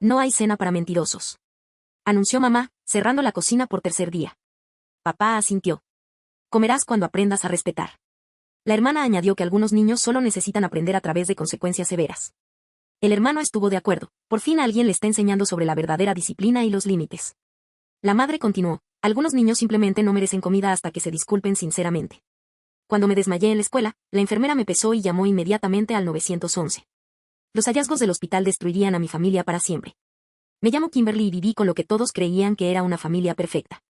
No hay cena para mentirosos, anunció mamá, cerrando la cocina por tercer día. Papá asintió. Comerás cuando aprendas a respetar. La hermana añadió que algunos niños solo necesitan aprender a través de consecuencias severas. El hermano estuvo de acuerdo. Por fin alguien le está enseñando sobre la verdadera disciplina y los límites. La madre continuó. Algunos niños simplemente no merecen comida hasta que se disculpen sinceramente. Cuando me desmayé en la escuela, la enfermera me pesó y llamó inmediatamente al 911. Los hallazgos del hospital destruirían a mi familia para siempre. Me llamo Kimberly y viví con lo que todos creían que era una familia perfecta.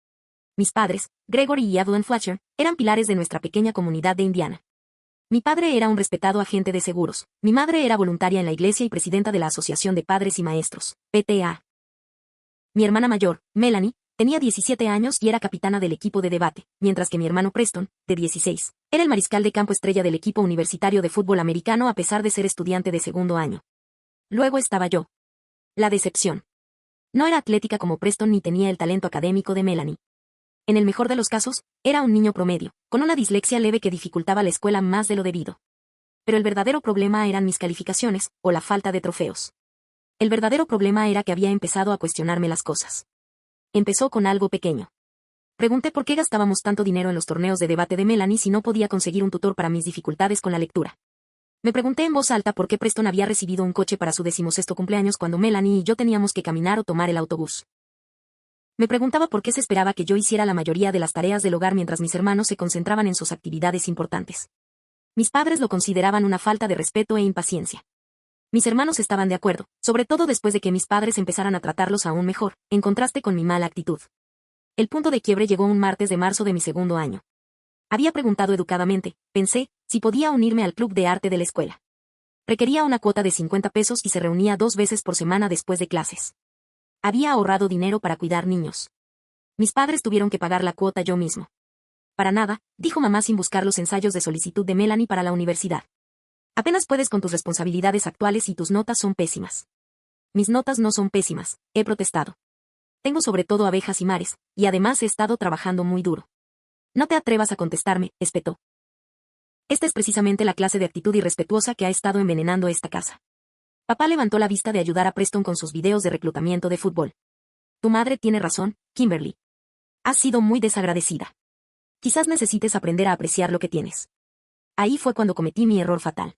Mis padres, Gregory y Evelyn Fletcher, eran pilares de nuestra pequeña comunidad de Indiana. Mi padre era un respetado agente de seguros. Mi madre era voluntaria en la iglesia y presidenta de la Asociación de Padres y Maestros, PTA. Mi hermana mayor, Melanie, tenía 17 años y era capitana del equipo de debate, mientras que mi hermano Preston, de 16, era el mariscal de campo estrella del equipo universitario de fútbol americano a pesar de ser estudiante de segundo año. Luego estaba yo. La decepción. No era atlética como Preston ni tenía el talento académico de Melanie. En el mejor de los casos, era un niño promedio, con una dislexia leve que dificultaba la escuela más de lo debido. Pero el verdadero problema eran mis calificaciones, o la falta de trofeos. El verdadero problema era que había empezado a cuestionarme las cosas. Empezó con algo pequeño. Pregunté por qué gastábamos tanto dinero en los torneos de debate de Melanie si no podía conseguir un tutor para mis dificultades con la lectura. Me pregunté en voz alta por qué Preston había recibido un coche para su 16º cumpleaños cuando Melanie y yo teníamos que caminar o tomar el autobús. Me preguntaba por qué se esperaba que yo hiciera la mayoría de las tareas del hogar mientras mis hermanos se concentraban en sus actividades importantes. Mis padres lo consideraban una falta de respeto e impaciencia. Mis hermanos estaban de acuerdo, sobre todo después de que mis padres empezaran a tratarlos aún mejor, en contraste con mi mala actitud. El punto de quiebre llegó un martes de marzo de mi segundo año. Había preguntado educadamente, pensé, si podía unirme al club de arte de la escuela. Requería una cuota de 50 pesos y se reunía 2 veces por semana después de clases. Había ahorrado dinero para cuidar niños. Mis padres tuvieron que pagar la cuota yo mismo. Para nada, dijo mamá sin buscar los ensayos de solicitud de Melanie para la universidad. Apenas puedes con tus responsabilidades actuales y tus notas son pésimas. Mis notas no son pésimas, he protestado. Tengo sobre todo abejas y mares, y además he estado trabajando muy duro. No te atrevas a contestarme, espetó. Esta es precisamente la clase de actitud irrespetuosa que ha estado envenenando esta casa. Papá levantó la vista de ayudar a Preston con sus videos de reclutamiento de fútbol. Tu madre tiene razón, Kimberly. Has sido muy desagradecida. Quizás necesites aprender a apreciar lo que tienes. Ahí fue cuando cometí mi error fatal.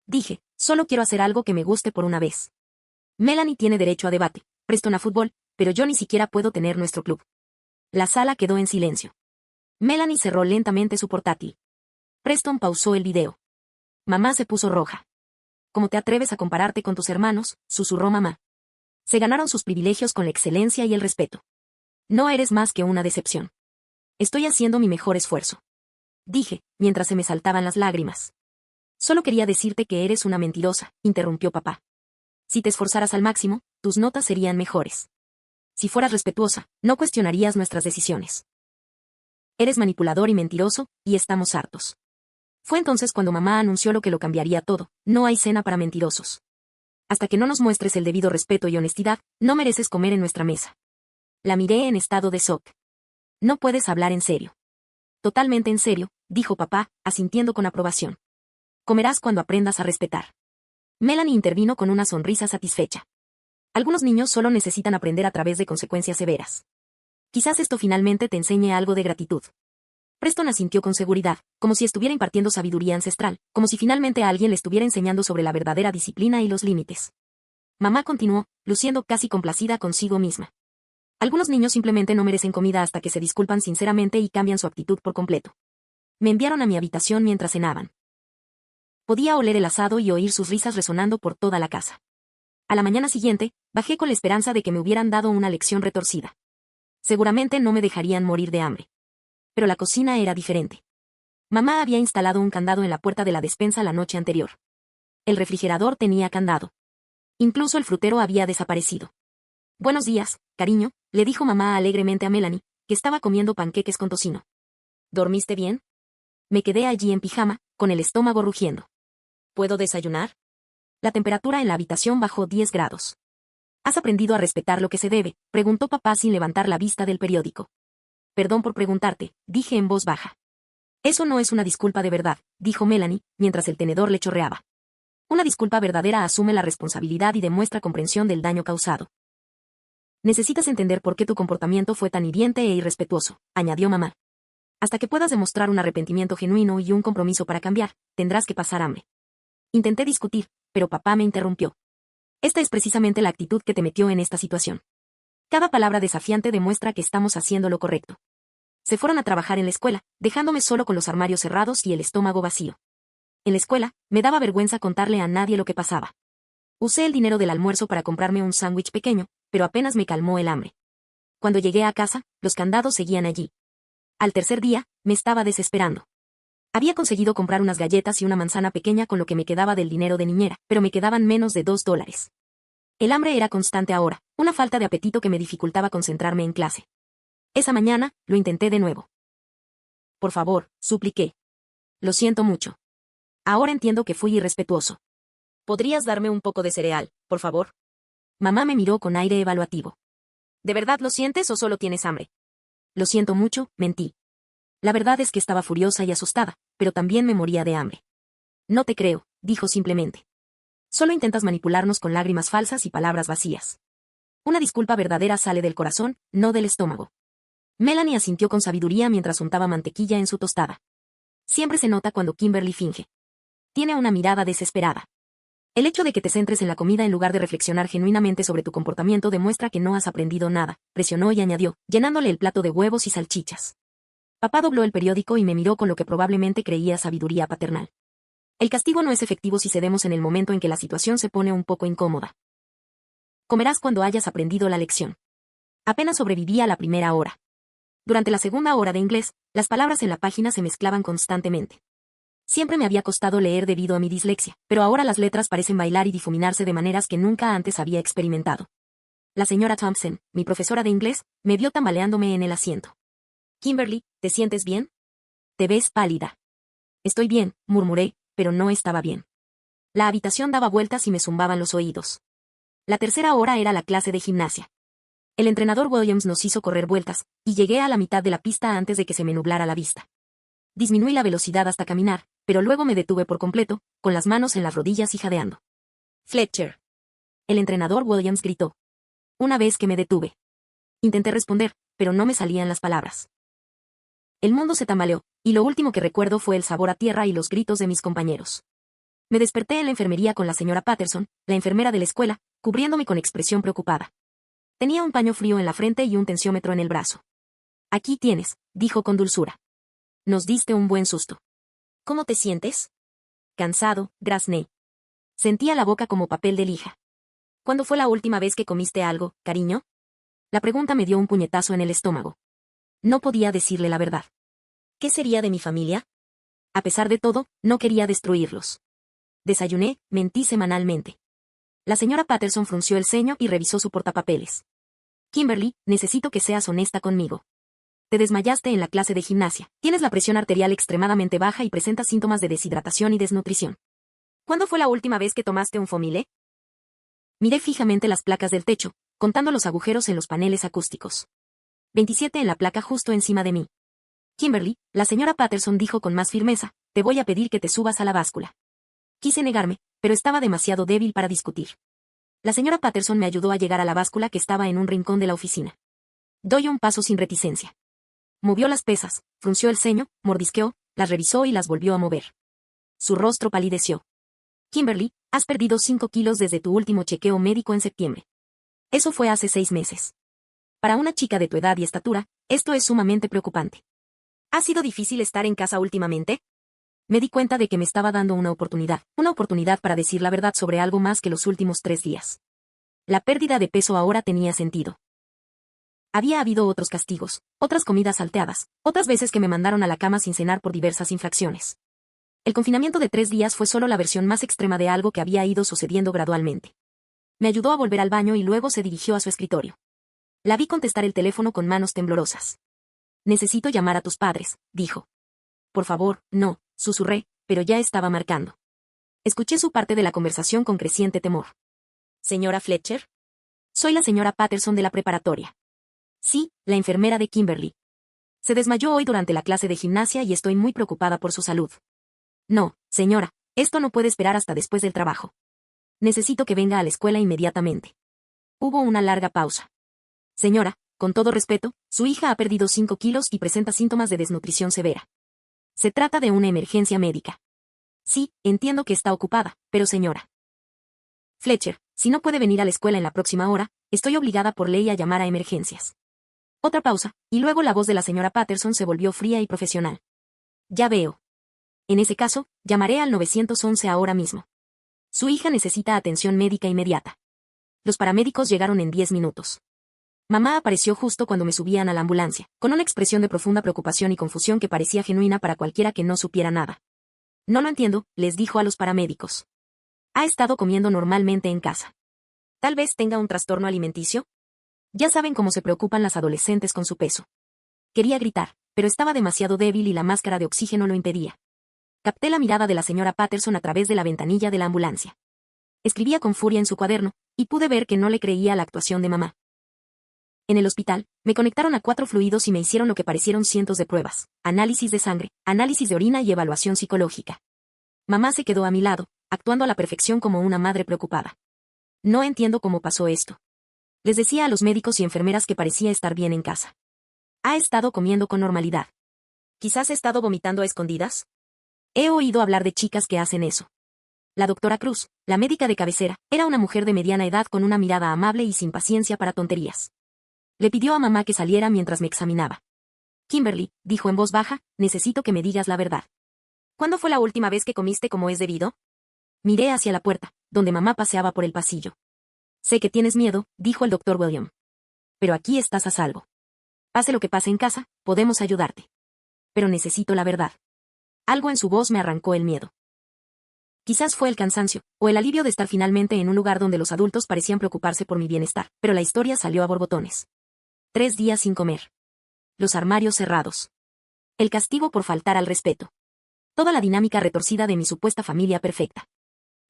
Dije, solo quiero hacer algo que me guste por una vez. Melanie tiene derecho a debate, Preston a fútbol, pero yo ni siquiera puedo tener nuestro club. La sala quedó en silencio. Melanie cerró lentamente su portátil. Preston pausó el video. Mamá se puso roja. ¿Cómo te atreves a compararte con tus hermanos?, susurró mamá. Se ganaron sus privilegios con la excelencia y el respeto. No eres más que una decepción. Estoy haciendo mi mejor esfuerzo. Dije, mientras se me saltaban las lágrimas. Solo quería decirte que eres una mentirosa, interrumpió papá. Si te esforzaras al máximo, tus notas serían mejores. Si fueras respetuosa, no cuestionarías nuestras decisiones. Eres manipulador y mentiroso, y estamos hartos. Fue entonces cuando mamá anunció lo que lo cambiaría todo, no hay cena para mentirosos. Hasta que no nos muestres el debido respeto y honestidad, no mereces comer en nuestra mesa. La miré en estado de shock. No puedes hablar en serio. Totalmente en serio, dijo papá, asintiendo con aprobación. Comerás cuando aprendas a respetar. Melanie intervino con una sonrisa satisfecha. Algunos niños solo necesitan aprender a través de consecuencias severas. Quizás esto finalmente te enseñe algo de gratitud. Preston asintió con seguridad, como si estuviera impartiendo sabiduría ancestral, como si finalmente alguien le estuviera enseñando sobre la verdadera disciplina y los límites. Mamá continuó, luciendo casi complacida consigo misma. Algunos niños simplemente no merecen comida hasta que se disculpan sinceramente y cambian su actitud por completo. Me enviaron a mi habitación mientras cenaban. Podía oler el asado y oír sus risas resonando por toda la casa. A la mañana siguiente, bajé con la esperanza de que me hubieran dado una lección retorcida. Seguramente no me dejarían morir de hambre. Pero la cocina era diferente. Mamá había instalado un candado en la puerta de la despensa la noche anterior. El refrigerador tenía candado. Incluso el frutero había desaparecido. Buenos días, cariño, le dijo mamá alegremente a Melanie, que estaba comiendo panqueques con tocino. ¿Dormiste bien? Me quedé allí en pijama, con el estómago rugiendo. ¿Puedo desayunar? La temperatura en la habitación bajó 10 grados. ¿Has aprendido a respetar lo que se debe?, preguntó papá sin levantar la vista del periódico. Perdón por preguntarte, dije en voz baja. Eso no es una disculpa de verdad, dijo Melanie, mientras el tenedor le chorreaba. Una disculpa verdadera asume la responsabilidad y demuestra comprensión del daño causado. Necesitas entender por qué tu comportamiento fue tan hiriente e irrespetuoso, añadió mamá. Hasta que puedas demostrar un arrepentimiento genuino y un compromiso para cambiar, tendrás que pasar hambre. Intenté discutir, pero papá me interrumpió. Esta es precisamente la actitud que te metió en esta situación. Cada palabra desafiante demuestra que estamos haciendo lo correcto. Se fueron a trabajar en la escuela, dejándome solo con los armarios cerrados y el estómago vacío. En la escuela, me daba vergüenza contarle a nadie lo que pasaba. Usé el dinero del almuerzo para comprarme un sándwich pequeño, pero apenas me calmó el hambre. Cuando llegué a casa, los candados seguían allí. Al tercer día, me estaba desesperando. Había conseguido comprar unas galletas y una manzana pequeña con lo que me quedaba del dinero de niñera, pero me quedaban menos de $2. El hambre era constante ahora, una falta de apetito que me dificultaba concentrarme en clase. Esa mañana, lo intenté de nuevo. Por favor, supliqué. Lo siento mucho. Ahora entiendo que fui irrespetuoso. ¿Podrías darme un poco de cereal, por favor? Mamá me miró con aire evaluativo. ¿De verdad lo sientes o solo tienes hambre? Lo siento mucho, mentí. La verdad es que estaba furiosa y asustada, pero también me moría de hambre. No te creo, dijo simplemente. Solo intentas manipularnos con lágrimas falsas y palabras vacías. Una disculpa verdadera sale del corazón, no del estómago. Melanie asintió con sabiduría mientras untaba mantequilla en su tostada. Siempre se nota cuando Kimberly finge. Tiene una mirada desesperada. El hecho de que te centres en la comida en lugar de reflexionar genuinamente sobre tu comportamiento demuestra que no has aprendido nada, presionó y añadió, llenándole el plato de huevos y salchichas. Papá dobló el periódico y me miró con lo que probablemente creía sabiduría paternal. El castigo no es efectivo si cedemos en el momento en que la situación se pone un poco incómoda. Comerás cuando hayas aprendido la lección. Apenas sobreviví a la primera hora. Durante la segunda hora de inglés, las palabras en la página se mezclaban constantemente. Siempre me había costado leer debido a mi dislexia, pero ahora las letras parecen bailar y difuminarse de maneras que nunca antes había experimentado. La señora Thompson, mi profesora de inglés, me vio tambaleándome en el asiento. Kimberly, ¿te sientes bien? Te ves pálida. Estoy bien, murmuré, pero no estaba bien. La habitación daba vueltas y me zumbaban los oídos. La tercera hora era la clase de gimnasia. El entrenador Williams nos hizo correr vueltas, y llegué a la mitad de la pista antes de que se me nublara la vista. Disminuí la velocidad hasta caminar, pero luego me detuve por completo, con las manos en las rodillas y jadeando. Fletcher. El entrenador Williams gritó. Una vez que me detuve. Intenté responder, pero no me salían las palabras. El mundo se tambaleó, y lo último que recuerdo fue el sabor a tierra y los gritos de mis compañeros. Me desperté en la enfermería con la señora Patterson, la enfermera de la escuela, cubriéndome con expresión preocupada. Tenía un paño frío en la frente y un tensiómetro en el brazo. Aquí tienes, dijo con dulzura. Nos diste un buen susto. ¿Cómo te sientes? Cansado, grazné. Sentía la boca como papel de lija. ¿Cuándo fue la última vez que comiste algo, cariño? La pregunta me dio un puñetazo en el estómago. No podía decirle la verdad. ¿Qué sería de mi familia? A pesar de todo, no quería destruirlos. Desayuné, mentí semanalmente. La señora Patterson frunció el ceño y revisó su portapapeles. Kimberly, necesito que seas honesta conmigo. Te desmayaste en la clase de gimnasia, tienes la presión arterial extremadamente baja y presentas síntomas de deshidratación y desnutrición. ¿Cuándo fue la última vez que tomaste un Fomile? Miré fijamente las placas del techo, contando los agujeros en los paneles acústicos. 27 en la placa justo encima de mí. Kimberly, la señora Patterson dijo con más firmeza, te voy a pedir que te subas a la báscula. Quise negarme, pero estaba demasiado débil para discutir. La señora Patterson me ayudó a llegar a la báscula que estaba en un rincón de la oficina. Doy un paso sin reticencia. Movió las pesas, frunció el ceño, mordisqueó, las revisó y las volvió a mover. Su rostro palideció. Kimberly, has perdido 5 kilos desde tu último chequeo médico en septiembre. Eso fue hace 6 meses. Para una chica de tu edad y estatura, esto es sumamente preocupante. ¿Ha sido difícil estar en casa últimamente? Me di cuenta de que me estaba dando una oportunidad para decir la verdad sobre algo más que los últimos 3 días. La pérdida de peso ahora tenía sentido. Había habido otros castigos, otras comidas salteadas, otras veces que me mandaron a la cama sin cenar por diversas infracciones. El confinamiento de 3 días fue solo la versión más extrema de algo que había ido sucediendo gradualmente. Me ayudó a volver al baño y luego se dirigió a su escritorio. La vi contestar el teléfono con manos temblorosas. Necesito llamar a tus padres, dijo. Por favor, no, susurré, pero ya estaba marcando. Escuché su parte de la conversación con creciente temor. ¿Señora Fletcher? Soy la señora Patterson de la preparatoria. Sí, la enfermera de Kimberly. Se desmayó hoy durante la clase de gimnasia y estoy muy preocupada por su salud. No, señora, Esto no puede esperar hasta después del trabajo. Necesito que venga a la escuela inmediatamente. Hubo una larga pausa. Señora, con todo respeto, su hija ha perdido 5 kilos y presenta síntomas de desnutrición severa. Se trata de una emergencia médica. Sí, entiendo que está ocupada, pero señora Fletcher, si no puede venir a la escuela en la próxima hora, estoy obligada por ley a llamar a emergencias. Otra pausa, y luego la voz de la señora Patterson se volvió fría y profesional. Ya veo. En ese caso, llamaré al 911 ahora mismo. Su hija necesita atención médica inmediata. Los paramédicos llegaron en 10 minutos. Mamá apareció justo cuando me subían a la ambulancia, con una expresión de profunda preocupación y confusión que parecía genuina para cualquiera que no supiera nada. No lo entiendo, les dijo a los paramédicos. Ha estado comiendo normalmente en casa. Tal vez tenga un trastorno alimenticio. Ya saben cómo se preocupan las adolescentes con su peso. Quería gritar, pero estaba demasiado débil y la máscara de oxígeno lo impedía. Capté la mirada de la señora Patterson a través de la ventanilla de la ambulancia. Escribía con furia en su cuaderno, y pude ver que no le creía a la actuación de mamá. En el hospital, me conectaron a 4 fluidos y me hicieron lo que parecieron cientos de pruebas: análisis de sangre, análisis de orina y evaluación psicológica. Mamá se quedó a mi lado, actuando a la perfección como una madre preocupada. No entiendo cómo pasó esto. Les decía a los médicos y enfermeras que parecía estar bien en casa. Ha estado comiendo con normalidad. ¿Quizás ha estado vomitando a escondidas? He oído hablar de chicas que hacen eso. La doctora Cruz, la médica de cabecera, era una mujer de mediana edad con una mirada amable y sin paciencia para tonterías. Le pidió a mamá que saliera mientras me examinaba. Kimberly, dijo en voz baja, necesito que me digas la verdad. ¿Cuándo fue la última vez que comiste como es debido? Miré hacia la puerta, donde mamá paseaba por el pasillo. Sé que tienes miedo, dijo el doctor William. Pero aquí estás a salvo. Pase lo que pase en casa, podemos ayudarte. Pero necesito la verdad. Algo en su voz me arrancó el miedo. Quizás fue el cansancio, o el alivio de estar finalmente en un lugar donde los adultos parecían preocuparse por mi bienestar, pero la historia salió a borbotones. 3 días sin comer. Los armarios cerrados. El castigo por faltar al respeto. Toda la dinámica retorcida de mi supuesta familia perfecta.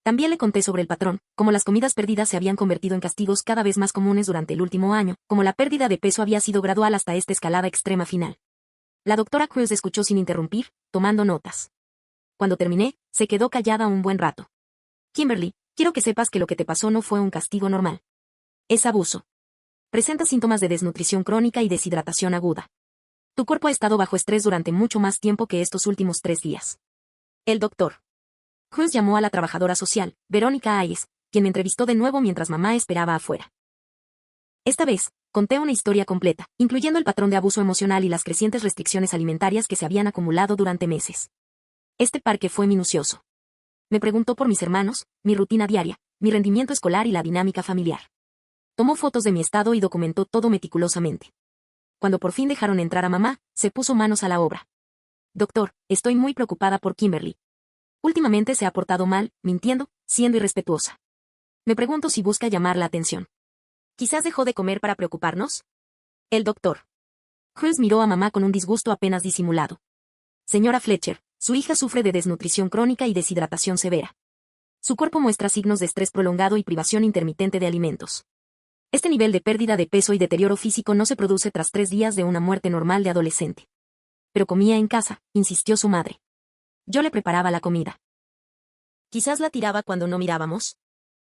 También le conté sobre el patrón, como las comidas perdidas se habían convertido en castigos cada vez más comunes durante el último año, como la pérdida de peso había sido gradual hasta esta escalada extrema final. La doctora Cruz escuchó sin interrumpir, tomando notas. Cuando terminé, se quedó callada un buen rato. Kimberly, quiero que sepas que lo que te pasó no fue un castigo normal. Es abuso. Presenta síntomas de desnutrición crónica y deshidratación aguda. Tu cuerpo ha estado bajo estrés durante mucho más tiempo que estos últimos 3 días. El doctor Cruz llamó a la trabajadora social, Verónica Hayes, quien me entrevistó de nuevo mientras mamá esperaba afuera. Esta vez, conté una historia completa, incluyendo el patrón de abuso emocional y las crecientes restricciones alimentarias que se habían acumulado durante meses. Este parque fue minucioso. Me preguntó por mis hermanos, mi rutina diaria, mi rendimiento escolar y la dinámica familiar. Tomó fotos de mi estado y documentó todo meticulosamente. Cuando por fin dejaron entrar a mamá, se puso manos a la obra. Doctor, estoy muy preocupada por Kimberly. Últimamente se ha portado mal, mintiendo, siendo irrespetuosa. Me pregunto si busca llamar la atención. ¿Quizás dejó de comer para preocuparnos? El doctor Cruz miró a mamá con un disgusto apenas disimulado. Señora Fletcher, su hija sufre de desnutrición crónica y deshidratación severa. Su cuerpo muestra signos de estrés prolongado y privación intermitente de alimentos. Este nivel de pérdida de peso y deterioro físico no se produce tras 3 días de una muerte normal de adolescente. Pero comía en casa, insistió su madre. Yo le preparaba la comida. ¿Quizás la tiraba cuando no mirábamos?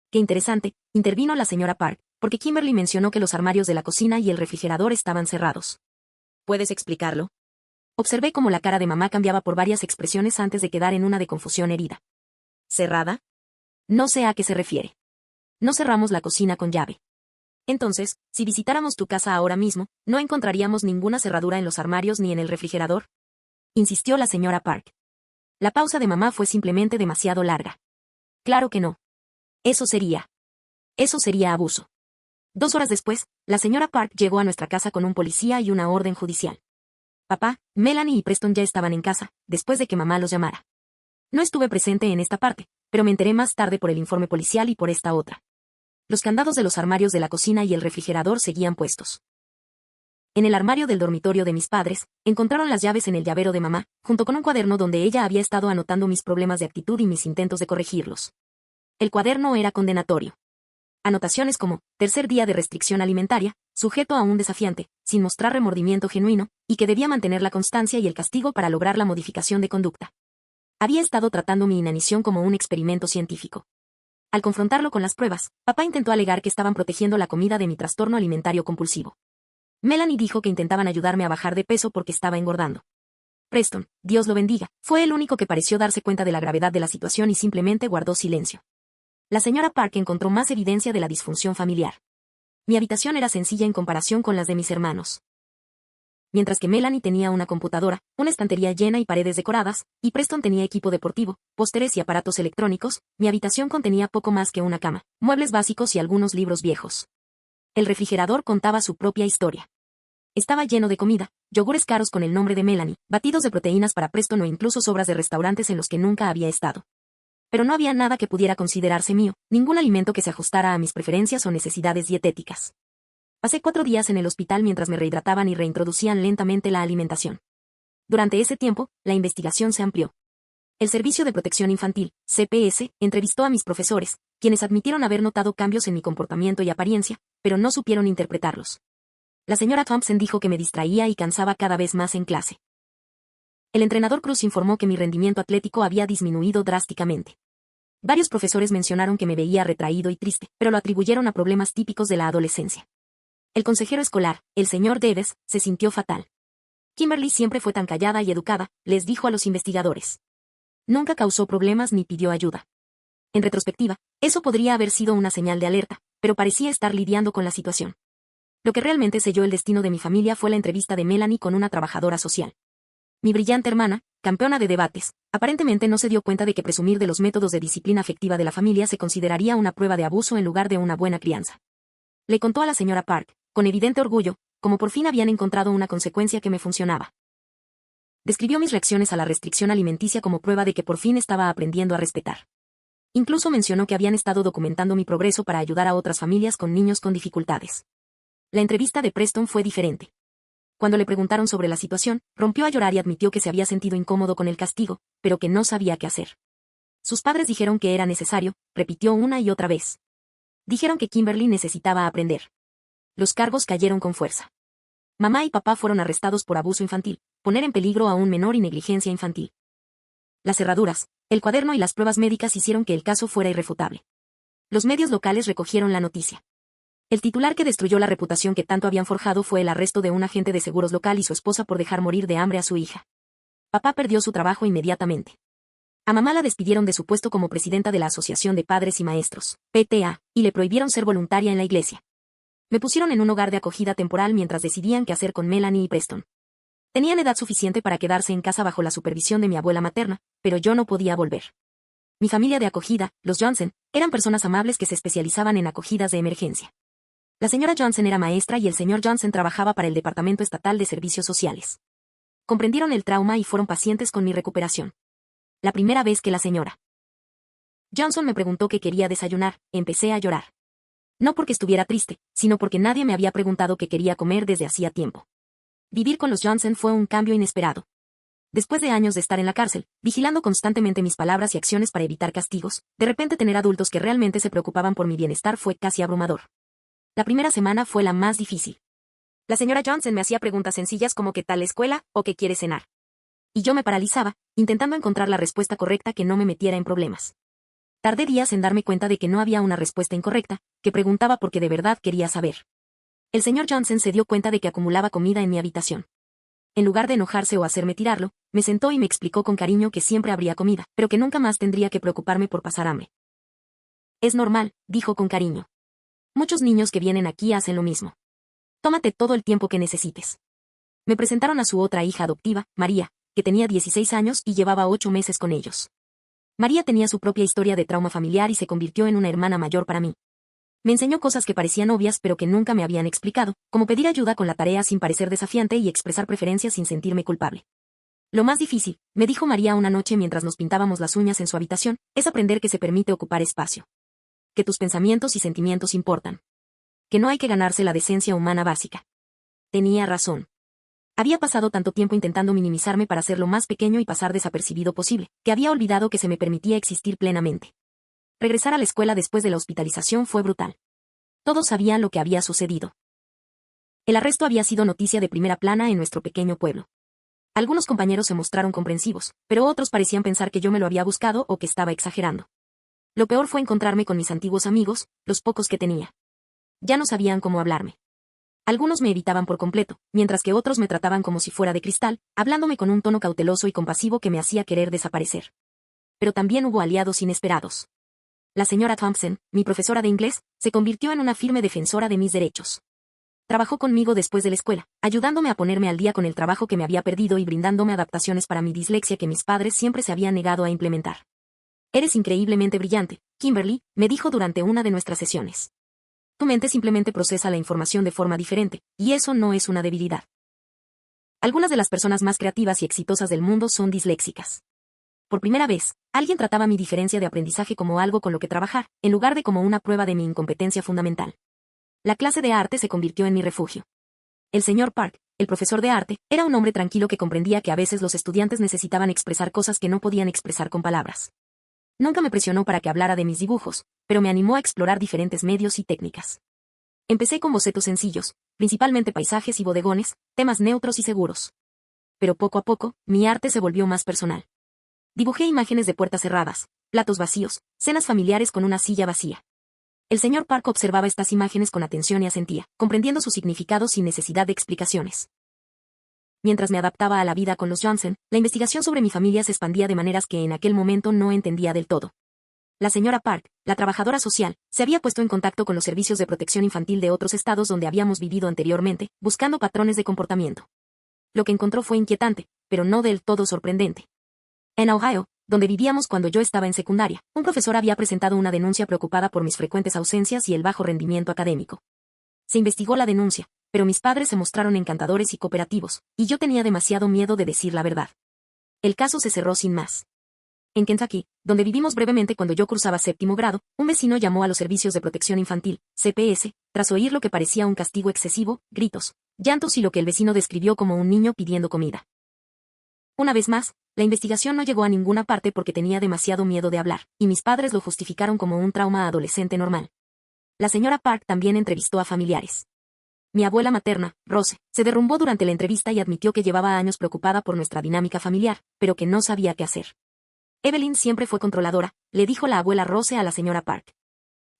Qué interesante, intervino la señora Park, porque Kimberly mencionó que los armarios de la cocina y el refrigerador estaban cerrados. ¿Puedes explicarlo? Observé cómo la cara de mamá cambiaba por varias expresiones antes de quedar en una de confusión herida. ¿Cerrada? No sé a qué se refiere. No cerramos la cocina con llave. Entonces, si visitáramos tu casa ahora mismo, ¿no encontraríamos ninguna cerradura en los armarios ni en el refrigerador? Insistió la señora Park. La pausa de mamá fue simplemente demasiado larga. Claro que no. Eso sería abuso. 2 horas después, la señora Park llegó a nuestra casa con un policía y una orden judicial. Papá, Melanie y Preston ya estaban en casa, después de que mamá los llamara. No estuve presente en esta parte, pero me enteré más tarde por el informe policial y por esta otra. Los candados de los armarios de la cocina y el refrigerador seguían puestos. En el armario del dormitorio de mis padres, encontraron las llaves en el llavero de mamá, junto con un cuaderno donde ella había estado anotando mis problemas de actitud y mis intentos de corregirlos. El cuaderno era condenatorio. Anotaciones como, 3er día de restricción alimentaria, sujeto a un desafiante, sin mostrar remordimiento genuino, y que debía mantener la constancia y el castigo para lograr la modificación de conducta. Había estado tratando mi inanición como un experimento científico. Al confrontarlo con las pruebas, papá intentó alegar que estaban protegiendo la comida de mi trastorno alimentario compulsivo. Melanie dijo que intentaban ayudarme a bajar de peso porque estaba engordando. Preston, Dios lo bendiga, fue el único que pareció darse cuenta de la gravedad de la situación y simplemente guardó silencio. La señora Park encontró más evidencia de la disfunción familiar. Mi habitación era sencilla en comparación con las de mis hermanos. Mientras que Melanie tenía una computadora, una estantería llena y paredes decoradas, y Preston tenía equipo deportivo, pósteres y aparatos electrónicos, mi habitación contenía poco más que una cama, muebles básicos y algunos libros viejos. El refrigerador contaba su propia historia. Estaba lleno de comida, yogures caros con el nombre de Melanie, batidos de proteínas para Preston o incluso sobras de restaurantes en los que nunca había estado. Pero no había nada que pudiera considerarse mío, ningún alimento que se ajustara a mis preferencias o necesidades dietéticas. Pasé 4 días en el hospital mientras me rehidrataban y reintroducían lentamente la alimentación. Durante ese tiempo, la investigación se amplió. El Servicio de Protección Infantil, CPS, entrevistó a mis profesores, quienes admitieron haber notado cambios en mi comportamiento y apariencia, pero no supieron interpretarlos. La señora Thompson dijo que me distraía y cansaba cada vez más en clase. El entrenador Cruz informó que mi rendimiento atlético había disminuido drásticamente. Varios profesores mencionaron que me veía retraído y triste, pero lo atribuyeron a problemas típicos de la adolescencia. El consejero escolar, el señor Davis, se sintió fatal. Kimberly siempre fue tan callada y educada, les dijo a los investigadores. Nunca causó problemas ni pidió ayuda. En retrospectiva, eso podría haber sido una señal de alerta, pero parecía estar lidiando con la situación. Lo que realmente selló el destino de mi familia fue la entrevista de Melanie con una trabajadora social. Mi brillante hermana, campeona de debates, aparentemente no se dio cuenta de que presumir de los métodos de disciplina afectiva de la familia se consideraría una prueba de abuso en lugar de una buena crianza. Le contó a la señora Park, con evidente orgullo, como por fin habían encontrado una consecuencia que me funcionaba. Describió mis reacciones a la restricción alimenticia como prueba de que por fin estaba aprendiendo a respetar. Incluso mencionó que habían estado documentando mi progreso para ayudar a otras familias con niños con dificultades. La entrevista de Preston fue diferente. Cuando le preguntaron sobre la situación, rompió a llorar y admitió que se había sentido incómodo con el castigo, pero que no sabía qué hacer. Sus padres dijeron que era necesario, repitió una y otra vez. Dijeron que Kimberly necesitaba aprender. Los cargos cayeron con fuerza. Mamá y papá fueron arrestados por abuso infantil, poner en peligro a un menor y negligencia infantil. Las cerraduras, el cuaderno y las pruebas médicas hicieron que el caso fuera irrefutable. Los medios locales recogieron la noticia. El titular que destruyó la reputación que tanto habían forjado fue el arresto de un agente de seguros local y su esposa por dejar morir de hambre a su hija. Papá perdió su trabajo inmediatamente. A mamá la despidieron de su puesto como presidenta de la Asociación de Padres y Maestros, PTA, y le prohibieron ser voluntaria en la iglesia. Me pusieron en un hogar de acogida temporal mientras decidían qué hacer con Melanie y Preston. Tenían edad suficiente para quedarse en casa bajo la supervisión de mi abuela materna, pero yo no podía volver. Mi familia de acogida, los Johnson, eran personas amables que se especializaban en acogidas de emergencia. La señora Johnson era maestra y el señor Johnson trabajaba para el Departamento Estatal de Servicios Sociales. Comprendieron el trauma y fueron pacientes con mi recuperación. La primera vez que la señora Johnson me preguntó qué quería desayunar, empecé a llorar. No porque estuviera triste, sino porque nadie me había preguntado qué quería comer desde hacía tiempo. Vivir con los Johnson fue un cambio inesperado. Después de años de estar en la cárcel, vigilando constantemente mis palabras y acciones para evitar castigos, de repente tener adultos que realmente se preocupaban por mi bienestar fue casi abrumador. La primera semana fue la más difícil. La señora Johnson me hacía preguntas sencillas como ¿qué tal la escuela? O ¿qué quiere cenar? Y yo me paralizaba, intentando encontrar la respuesta correcta que no me metiera en problemas. Tardé días en darme cuenta de que no había una respuesta incorrecta, que preguntaba porque de verdad quería saber. El señor Johnson se dio cuenta de que acumulaba comida en mi habitación. En lugar de enojarse o hacerme tirarlo, me sentó y me explicó con cariño que siempre habría comida, pero que nunca más tendría que preocuparme por pasar hambre. Es normal, dijo con cariño. Muchos niños que vienen aquí hacen lo mismo. Tómate todo el tiempo que necesites. Me presentaron a su otra hija adoptiva, María, que tenía 16 años y llevaba 8 meses con ellos. María tenía su propia historia de trauma familiar y se convirtió en una hermana mayor para mí. Me enseñó cosas que parecían obvias pero que nunca me habían explicado, como pedir ayuda con la tarea sin parecer desafiante y expresar preferencias sin sentirme culpable. Lo más difícil, me dijo María una noche mientras nos pintábamos las uñas en su habitación, es aprender que se permite ocupar espacio. Que tus pensamientos y sentimientos importan. Que no hay que ganarse la decencia humana básica. Tenía razón. Había pasado tanto tiempo intentando minimizarme para ser lo más pequeño y pasar desapercibido posible, que había olvidado que se me permitía existir plenamente. Regresar a la escuela después de la hospitalización fue brutal. Todos sabían lo que había sucedido. El arresto había sido noticia de primera plana en nuestro pequeño pueblo. Algunos compañeros se mostraron comprensivos, pero otros parecían pensar que yo me lo había buscado o que estaba exagerando. Lo peor fue encontrarme con mis antiguos amigos, los pocos que tenía. Ya no sabían cómo hablarme. Algunos me evitaban por completo, mientras que otros me trataban como si fuera de cristal, hablándome con un tono cauteloso y compasivo que me hacía querer desaparecer. Pero también hubo aliados inesperados. La señora Thompson, mi profesora de inglés, se convirtió en una firme defensora de mis derechos. Trabajó conmigo después de la escuela, ayudándome a ponerme al día con el trabajo que me había perdido y brindándome adaptaciones para mi dislexia que mis padres siempre se habían negado a implementar. Eres increíblemente brillante, Kimberly, me dijo durante una de nuestras sesiones. Tu mente simplemente procesa la información de forma diferente, y eso no es una debilidad. Algunas de las personas más creativas y exitosas del mundo son disléxicas. Por primera vez, alguien trataba mi diferencia de aprendizaje como algo con lo que trabajar, en lugar de como una prueba de mi incompetencia fundamental. La clase de arte se convirtió en mi refugio. El señor Park, el profesor de arte, era un hombre tranquilo que comprendía que a veces los estudiantes necesitaban expresar cosas que no podían expresar con palabras. Nunca me presionó para que hablara de mis dibujos, pero me animó a explorar diferentes medios y técnicas. Empecé con bocetos sencillos, principalmente paisajes y bodegones, temas neutros y seguros. Pero poco a poco, mi arte se volvió más personal. Dibujé imágenes de puertas cerradas, platos vacíos, cenas familiares con una silla vacía. El señor Park observaba estas imágenes con atención y asentía, comprendiendo su significado sin necesidad de explicaciones. Mientras me adaptaba a la vida con los Johnson, la investigación sobre mi familia se expandía de maneras que en aquel momento no entendía del todo. La señora Park, la trabajadora social, se había puesto en contacto con los servicios de protección infantil de otros estados donde habíamos vivido anteriormente, buscando patrones de comportamiento. Lo que encontró fue inquietante, pero no del todo sorprendente. En Ohio, donde vivíamos cuando yo estaba en secundaria, un profesor había presentado una denuncia preocupada por mis frecuentes ausencias y el bajo rendimiento académico. Se investigó la denuncia, pero mis padres se mostraron encantadores y cooperativos, y yo tenía demasiado miedo de decir la verdad. El caso se cerró sin más. En Kentucky, donde vivimos brevemente cuando yo cursaba séptimo grado, un vecino llamó a los servicios de protección infantil, CPS, tras oír lo que parecía un castigo excesivo, gritos, llantos y lo que el vecino describió como un niño pidiendo comida. Una vez más, la investigación no llegó a ninguna parte porque tenía demasiado miedo de hablar, y mis padres lo justificaron como un trauma adolescente normal. La señora Park también entrevistó a familiares. Mi abuela materna, Rose, se derrumbó durante la entrevista y admitió que llevaba años preocupada por nuestra dinámica familiar, pero que no sabía qué hacer. Evelyn siempre fue controladora, le dijo la abuela Rose a la señora Park.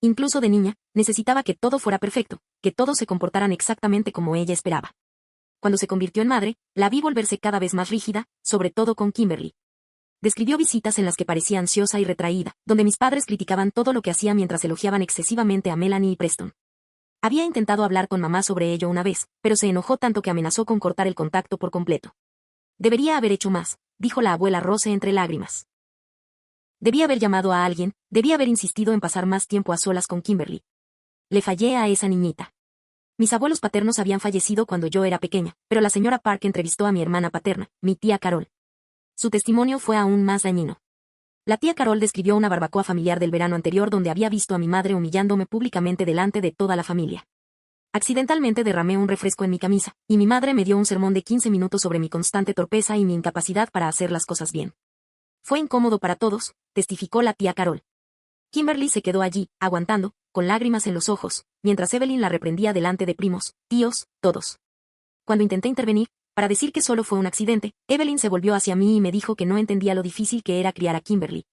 Incluso de niña, necesitaba que todo fuera perfecto, que todos se comportaran exactamente como ella esperaba. Cuando se convirtió en madre, la vi volverse cada vez más rígida, sobre todo con Kimberly. Describió visitas en las que parecía ansiosa y retraída, donde mis padres criticaban todo lo que hacía mientras elogiaban excesivamente a Melanie y Preston. Había intentado hablar con mamá sobre ello una vez, pero se enojó tanto que amenazó con cortar el contacto por completo. Debería haber hecho más, dijo la abuela Rose entre lágrimas. Debía haber llamado a alguien, debía haber insistido en pasar más tiempo a solas con Kimberly. Le fallé a esa niñita. Mis abuelos paternos habían fallecido cuando yo era pequeña, pero la señora Park entrevistó a mi hermana paterna, mi tía Carol. Su testimonio fue aún más dañino. La tía Carol describió una barbacoa familiar del verano anterior donde había visto a mi madre humillándome públicamente delante de toda la familia. Accidentalmente derramé un refresco en mi camisa, y mi madre me dio un sermón de 15 minutos sobre mi constante torpeza y mi incapacidad para hacer las cosas bien. Fue incómodo para todos, testificó la tía Carol. Kimberly se quedó allí, aguantando, con lágrimas en los ojos, mientras Evelyn la reprendía delante de primos, tíos, todos. Cuando intenté intervenir, para decir que solo fue un accidente, Evelyn se volvió hacia mí y me dijo que no entendía lo difícil que era criar a Kimberly.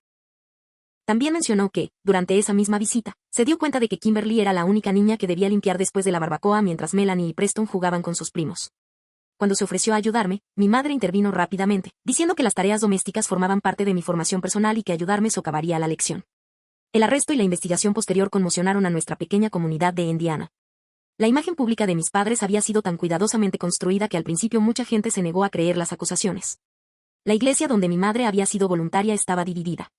También mencionó que, durante esa misma visita, se dio cuenta de que Kimberly era la única niña que debía limpiar después de la barbacoa mientras Melanie y Preston jugaban con sus primos. Cuando se ofreció a ayudarme, mi madre intervino rápidamente, diciendo que las tareas domésticas formaban parte de mi formación personal y que ayudarme socavaría la lección. El arresto y la investigación posterior conmocionaron a nuestra pequeña comunidad de Indiana. La imagen pública de mis padres había sido tan cuidadosamente construida que al principio mucha gente se negó a creer las acusaciones. La iglesia donde mi madre había sido voluntaria estaba dividida.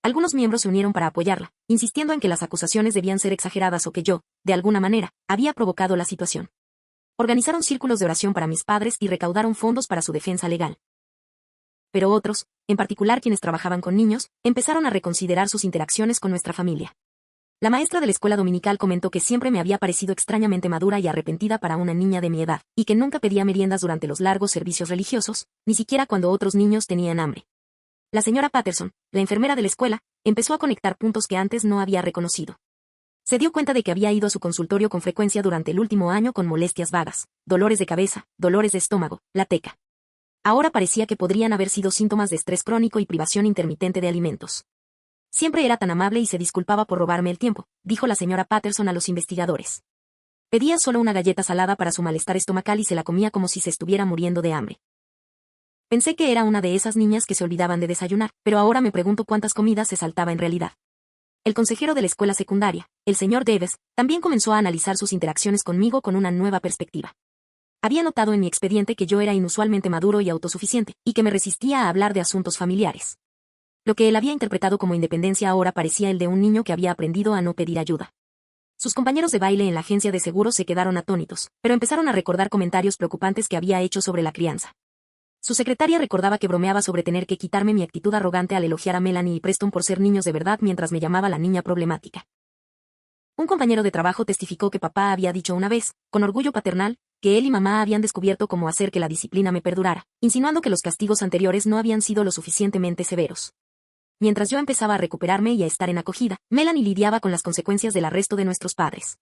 Algunos miembros se unieron para apoyarla, insistiendo en que las acusaciones debían ser exageradas o que yo, de alguna manera, había provocado la situación. Organizaron círculos de oración para mis padres y recaudaron fondos para su defensa legal. Pero otros, en particular quienes trabajaban con niños, empezaron a reconsiderar sus interacciones con nuestra familia. La maestra de la escuela dominical comentó que siempre me había parecido extrañamente madura y arrepentida para una niña de mi edad, y que nunca pedía meriendas durante los largos servicios religiosos, ni siquiera cuando otros niños tenían hambre. La señora Patterson, la enfermera de la escuela, empezó a conectar puntos que antes no había reconocido. Se dio cuenta de que había ido a su consultorio con frecuencia durante el último año con molestias vagas, dolores de cabeza, dolores de estómago, la teca. Ahora parecía que podrían haber sido síntomas de estrés crónico y privación intermitente de alimentos. Siempre era tan amable y se disculpaba por robarme el tiempo, dijo la señora Patterson a los investigadores. Pedía solo una galleta salada para su malestar estomacal y se la comía como si se estuviera muriendo de hambre. Pensé que era una de esas niñas que se olvidaban de desayunar, pero ahora me pregunto cuántas comidas se saltaba en realidad. El consejero de la escuela secundaria, el señor Davis, también comenzó a analizar sus interacciones conmigo con una nueva perspectiva. Había notado en mi expediente que yo era inusualmente maduro y autosuficiente, y que me resistía a hablar de asuntos familiares. Lo que él había interpretado como independencia ahora parecía el de un niño que había aprendido a no pedir ayuda. Sus compañeros de baile en la agencia de seguros se quedaron atónitos, pero empezaron a recordar comentarios preocupantes que había hecho sobre la crianza. Su secretaria recordaba que bromeaba sobre tener que quitarme mi actitud arrogante al elogiar a Melanie y Preston por ser niños de verdad mientras me llamaba la niña problemática. Un compañero de trabajo testificó que papá había dicho una vez, con orgullo paternal, que él y mamá habían descubierto cómo hacer que la disciplina me perdurara, insinuando que los castigos anteriores no habían sido lo suficientemente severos. Mientras yo empezaba a recuperarme y a estar en acogida, Melanie lidiaba con las consecuencias del arresto de nuestros padres.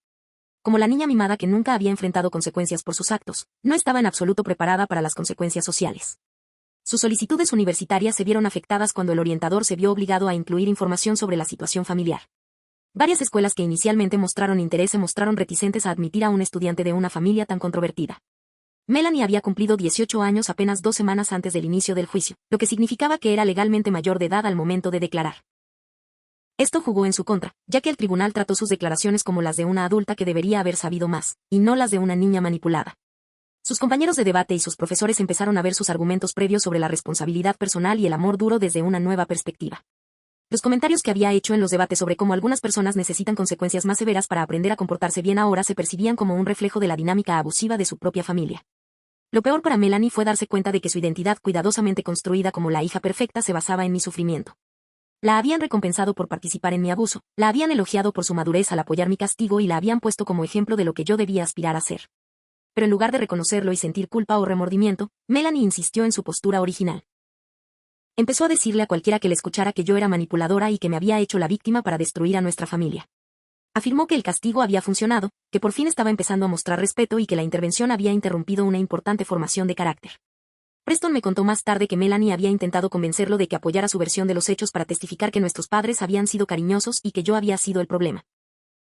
Como la niña mimada que nunca había enfrentado consecuencias por sus actos, no estaba en absoluto preparada para las consecuencias sociales. Sus solicitudes universitarias se vieron afectadas cuando el orientador se vio obligado a incluir información sobre la situación familiar. Varias escuelas que inicialmente mostraron interés se mostraron reticentes a admitir a un estudiante de una familia tan controvertida. Melanie había cumplido 18 años apenas 2 semanas antes del inicio del juicio, lo que significaba que era legalmente mayor de edad al momento de declarar. Esto jugó en su contra, ya que el tribunal trató sus declaraciones como las de una adulta que debería haber sabido más, y no las de una niña manipulada. Sus compañeros de debate y sus profesores empezaron a ver sus argumentos previos sobre la responsabilidad personal y el amor duro desde una nueva perspectiva. Los comentarios que había hecho en los debates sobre cómo algunas personas necesitan consecuencias más severas para aprender a comportarse bien ahora se percibían como un reflejo de la dinámica abusiva de su propia familia. Lo peor para Melanie fue darse cuenta de que su identidad cuidadosamente construida como la hija perfecta se basaba en mi sufrimiento. La habían recompensado por participar en mi abuso, la habían elogiado por su madurez al apoyar mi castigo y la habían puesto como ejemplo de lo que yo debía aspirar a ser. Pero en lugar de reconocerlo y sentir culpa o remordimiento, Melanie insistió en su postura original. Empezó a decirle a cualquiera que le escuchara que yo era manipuladora y que me había hecho la víctima para destruir a nuestra familia. Afirmó que el castigo había funcionado, que por fin estaba empezando a mostrar respeto y que la intervención había interrumpido una importante formación de carácter. Preston me contó más tarde que Melanie había intentado convencerlo de que apoyara su versión de los hechos para testificar que nuestros padres habían sido cariñosos y que yo había sido el problema.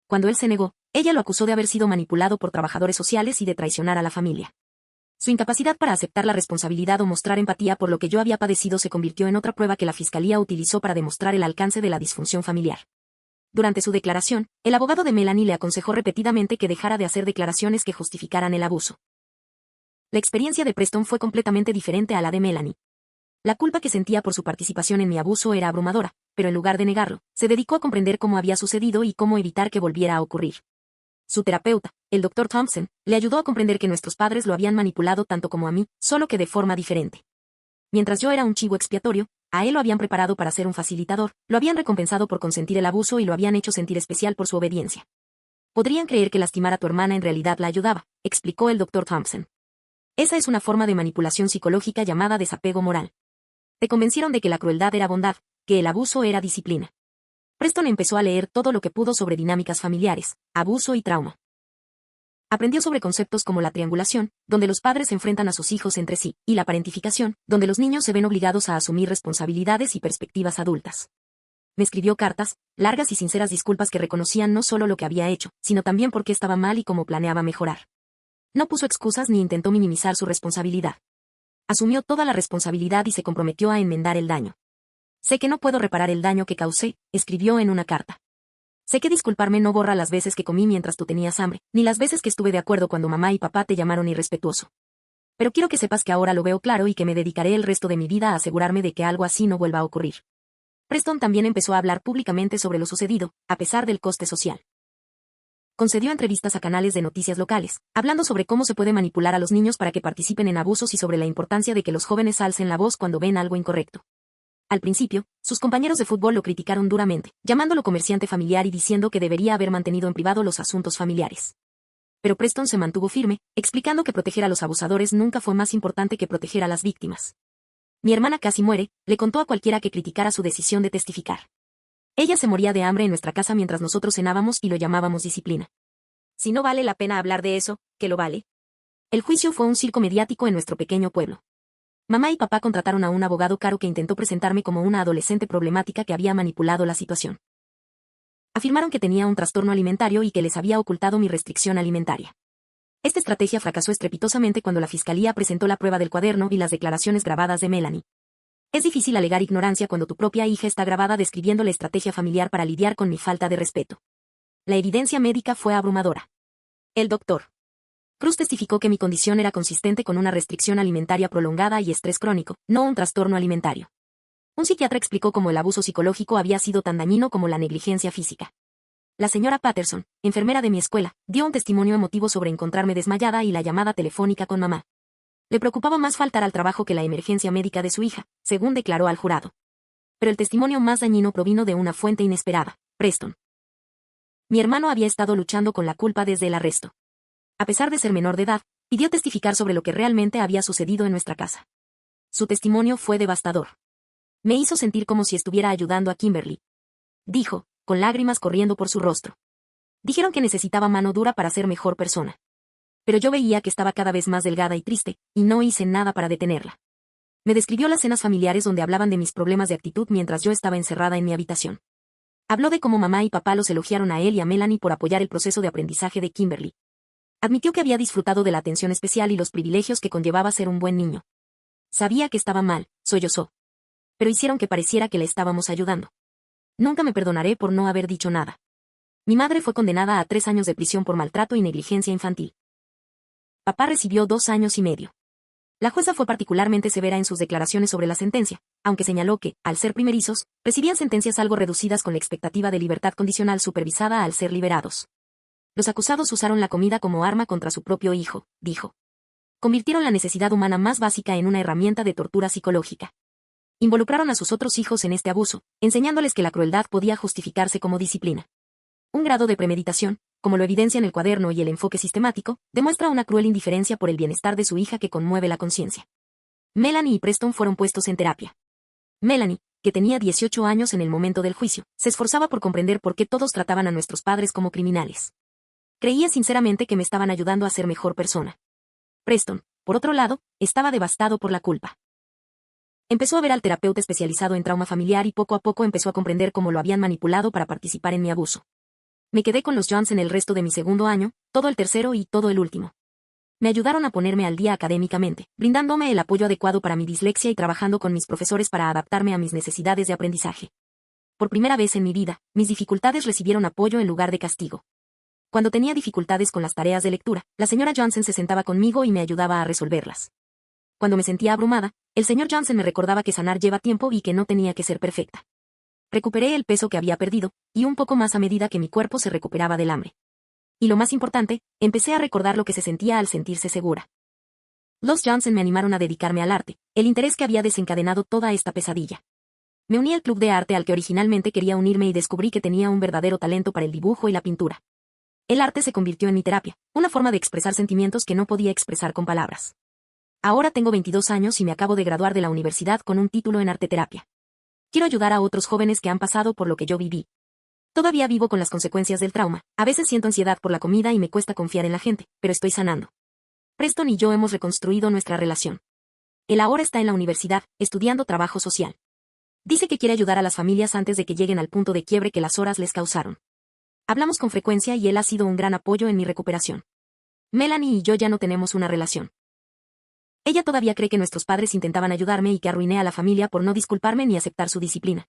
Cuando él se negó, ella lo acusó de haber sido manipulado por trabajadores sociales y de traicionar a la familia. Su incapacidad para aceptar la responsabilidad o mostrar empatía por lo que yo había padecido se convirtió en otra prueba que la fiscalía utilizó para demostrar el alcance de la disfunción familiar. Durante su declaración, el abogado de Melanie le aconsejó repetidamente que dejara de hacer declaraciones que justificaran el abuso. La experiencia de Preston fue completamente diferente a la de Melanie. La culpa que sentía por su participación en mi abuso era abrumadora, pero en lugar de negarlo, se dedicó a comprender cómo había sucedido y cómo evitar que volviera a ocurrir. Su terapeuta, el Dr. Thompson, le ayudó a comprender que nuestros padres lo habían manipulado tanto como a mí, solo que de forma diferente. Mientras yo era un chivo expiatorio, a él lo habían preparado para ser un facilitador, lo habían recompensado por consentir el abuso y lo habían hecho sentir especial por su obediencia. Podrían creer que lastimar a tu hermana en realidad la ayudaba, explicó el Dr. Thompson. Esa es una forma de manipulación psicológica llamada desapego moral. Te convencieron de que la crueldad era bondad, que el abuso era disciplina. Preston empezó a leer todo lo que pudo sobre dinámicas familiares, abuso y trauma. Aprendió sobre conceptos como la triangulación, donde los padres se enfrentan a sus hijos entre sí, y la parentificación, donde los niños se ven obligados a asumir responsabilidades y perspectivas adultas. Me escribió cartas, largas y sinceras disculpas que reconocían no solo lo que había hecho, sino también por qué estaba mal y cómo planeaba mejorar. No puso excusas ni intentó minimizar su responsabilidad. Asumió toda la responsabilidad y se comprometió a enmendar el daño. Sé que no puedo reparar el daño que causé, escribió en una carta. Sé que disculparme no borra las veces que comí mientras tú tenías hambre, ni las veces que estuve de acuerdo cuando mamá y papá te llamaron irrespetuoso. Pero quiero que sepas que ahora lo veo claro y que me dedicaré el resto de mi vida a asegurarme de que algo así no vuelva a ocurrir. Preston también empezó a hablar públicamente sobre lo sucedido, a pesar del coste social. Concedió entrevistas a canales de noticias locales, hablando sobre cómo se puede manipular a los niños para que participen en abusos y sobre la importancia de que los jóvenes alcen la voz cuando ven algo incorrecto. Al principio, sus compañeros de fútbol lo criticaron duramente, llamándolo comerciante familiar y diciendo que debería haber mantenido en privado los asuntos familiares. Pero Preston se mantuvo firme, explicando que proteger a los abusadores nunca fue más importante que proteger a las víctimas. Mi hermana casi muere, le contó a cualquiera que criticara su decisión de testificar. Ella se moría de hambre en nuestra casa mientras nosotros cenábamos y lo llamábamos disciplina. Si no vale la pena hablar de eso, ¿qué lo vale? El juicio fue un circo mediático en nuestro pequeño pueblo. Mamá y papá contrataron a un abogado caro que intentó presentarme como una adolescente problemática que había manipulado la situación. Afirmaron que tenía un trastorno alimentario y que les había ocultado mi restricción alimentaria. Esta estrategia fracasó estrepitosamente cuando la fiscalía presentó la prueba del cuaderno y las declaraciones grabadas de Melanie. Es difícil alegar ignorancia cuando tu propia hija está grabada describiendo la estrategia familiar para lidiar con mi falta de respeto. La evidencia médica fue abrumadora. El doctor Cruz testificó que mi condición era consistente con una restricción alimentaria prolongada y estrés crónico, no un trastorno alimentario. Un psiquiatra explicó cómo el abuso psicológico había sido tan dañino como la negligencia física. La señora Patterson, enfermera de mi escuela, dio un testimonio emotivo sobre encontrarme desmayada y la llamada telefónica con mamá. Le preocupaba más faltar al trabajo que la emergencia médica de su hija, según declaró al jurado. Pero el testimonio más dañino provino de una fuente inesperada, Preston. Mi hermano había estado luchando con la culpa desde el arresto. A pesar de ser menor de edad, pidió testificar sobre lo que realmente había sucedido en nuestra casa. Su testimonio fue devastador. Me hizo sentir como si estuviera ayudando a Kimberly. Dijo, con lágrimas corriendo por su rostro. Dijeron que necesitaba mano dura para ser mejor persona. Pero yo veía que estaba cada vez más delgada y triste, y no hice nada para detenerla. Me describió las cenas familiares donde hablaban de mis problemas de actitud mientras yo estaba encerrada en mi habitación. Habló de cómo mamá y papá los elogiaron a él y a Melanie por apoyar el proceso de aprendizaje de Kimberly. Admitió que había disfrutado de la atención especial y los privilegios que conllevaba ser un buen niño. Sabía que estaba mal, sollozó. Pero hicieron que pareciera que le estábamos ayudando. Nunca me perdonaré por no haber dicho nada. Mi madre fue condenada a 3 años de prisión por maltrato y negligencia infantil. Papá recibió 2 años y medio. La jueza fue particularmente severa en sus declaraciones sobre la sentencia, aunque señaló que, al ser primerizos, recibían sentencias algo reducidas con la expectativa de libertad condicional supervisada al ser liberados. Los acusados usaron la comida como arma contra su propio hijo, dijo. Convirtieron la necesidad humana más básica en una herramienta de tortura psicológica. Involucraron a sus otros hijos en este abuso, enseñándoles que la crueldad podía justificarse como disciplina. Un grado de premeditación, como lo evidencian el cuaderno y el enfoque sistemático, demuestra una cruel indiferencia por el bienestar de su hija que conmueve la conciencia. Melanie y Preston fueron puestos en terapia. Melanie, que tenía 18 años en el momento del juicio, se esforzaba por comprender por qué todos trataban a nuestros padres como criminales. Creía sinceramente que me estaban ayudando a ser mejor persona. Preston, por otro lado, estaba devastado por la culpa. Empezó a ver al terapeuta especializado en trauma familiar y poco a poco empezó a comprender cómo lo habían manipulado para participar en mi abuso. Me quedé con los Johnson el resto de mi segundo año, todo el tercero y todo el último. Me ayudaron a ponerme al día académicamente, brindándome el apoyo adecuado para mi dislexia y trabajando con mis profesores para adaptarme a mis necesidades de aprendizaje. Por primera vez en mi vida, mis dificultades recibieron apoyo en lugar de castigo. Cuando tenía dificultades con las tareas de lectura, la señora Johnson se sentaba conmigo y me ayudaba a resolverlas. Cuando me sentía abrumada, el señor Johnson me recordaba que sanar lleva tiempo y que no tenía que ser perfecta. Recuperé el peso que había perdido, y un poco más a medida que mi cuerpo se recuperaba del hambre. Y lo más importante, empecé a recordar lo que se sentía al sentirse segura. Los Johnson me animaron a dedicarme al arte, el interés que había desencadenado toda esta pesadilla. Me uní al club de arte al que originalmente quería unirme y descubrí que tenía un verdadero talento para el dibujo y la pintura. El arte se convirtió en mi terapia, una forma de expresar sentimientos que no podía expresar con palabras. Ahora tengo 22 años y me acabo de graduar de la universidad con un título en arteterapia. Quiero ayudar a otros jóvenes que han pasado por lo que yo viví. Todavía vivo con las consecuencias del trauma, a veces siento ansiedad por la comida y me cuesta confiar en la gente, pero estoy sanando. Preston y yo hemos reconstruido nuestra relación. Él ahora está en la universidad, estudiando trabajo social. Dice que quiere ayudar a las familias antes de que lleguen al punto de quiebre que las horas les causaron. Hablamos con frecuencia y él ha sido un gran apoyo en mi recuperación. Melanie y yo ya no tenemos una relación. Ella todavía cree que nuestros padres intentaban ayudarme y que arruiné a la familia por no disculparme ni aceptar su disciplina.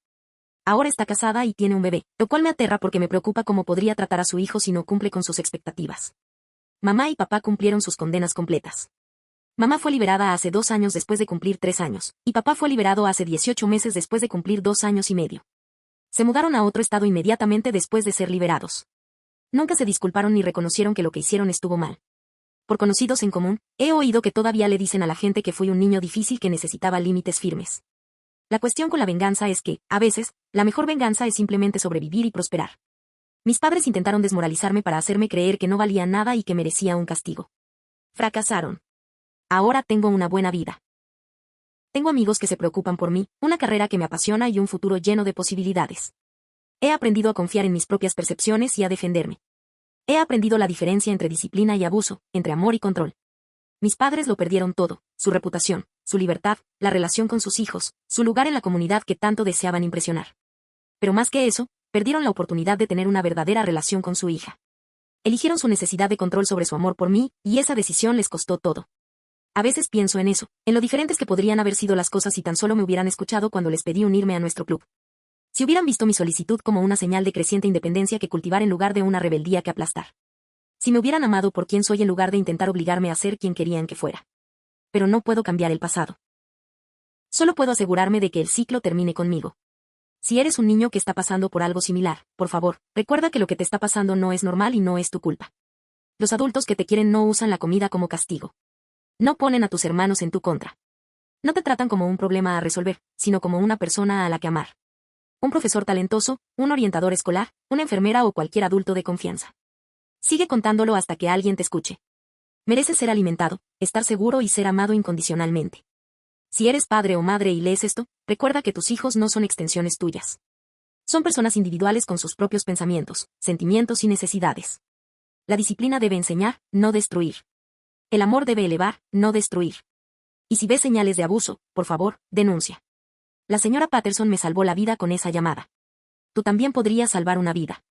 Ahora está casada y tiene un bebé, lo cual me aterra porque me preocupa cómo podría tratar a su hijo si no cumple con sus expectativas. Mamá y papá cumplieron sus condenas completas. Mamá fue liberada hace 2 años después de cumplir 3 años, y papá fue liberado hace 18 meses después de cumplir 2 años y medio. Se mudaron a otro estado inmediatamente después de ser liberados. Nunca se disculparon ni reconocieron que lo que hicieron estuvo mal. Por conocidos en común, he oído que todavía le dicen a la gente que fui un niño difícil que necesitaba límites firmes. La cuestión con la venganza es que, a veces, la mejor venganza es simplemente sobrevivir y prosperar. Mis padres intentaron desmoralizarme para hacerme creer que no valía nada y que merecía un castigo. Fracasaron. Ahora tengo una buena vida. Tengo amigos que se preocupan por mí, una carrera que me apasiona y un futuro lleno de posibilidades. He aprendido a confiar en mis propias percepciones y a defenderme. He aprendido la diferencia entre disciplina y abuso, entre amor y control. Mis padres lo perdieron todo, su reputación, su libertad, la relación con sus hijos, su lugar en la comunidad que tanto deseaban impresionar. Pero más que eso, perdieron la oportunidad de tener una verdadera relación con su hija. Eligieron su necesidad de control sobre su amor por mí, y esa decisión les costó todo. A veces pienso en eso, en lo diferentes que podrían haber sido las cosas si tan solo me hubieran escuchado cuando les pedí unirme a nuestro club. Si hubieran visto mi solicitud como una señal de creciente independencia que cultivar en lugar de una rebeldía que aplastar. Si me hubieran amado por quien soy en lugar de intentar obligarme a ser quien querían que fuera. Pero no puedo cambiar el pasado. Solo puedo asegurarme de que el ciclo termine conmigo. Si eres un niño que está pasando por algo similar, por favor, recuerda que lo que te está pasando no es normal y no es tu culpa. Los adultos que te quieren no usan la comida como castigo. No ponen a tus hermanos en tu contra. No te tratan como un problema a resolver, sino como una persona a la que amar. Un profesor talentoso, un orientador escolar, una enfermera o cualquier adulto de confianza. Sigue contándolo hasta que alguien te escuche. Mereces ser alimentado, estar seguro y ser amado incondicionalmente. Si eres padre o madre y lees esto, recuerda que tus hijos no son extensiones tuyas. Son personas individuales con sus propios pensamientos, sentimientos y necesidades. La disciplina debe enseñar, no destruir. El amor debe elevar, no destruir. Y si ves señales de abuso, por favor, denuncia. La señora Patterson me salvó la vida con esa llamada. Tú también podrías salvar una vida.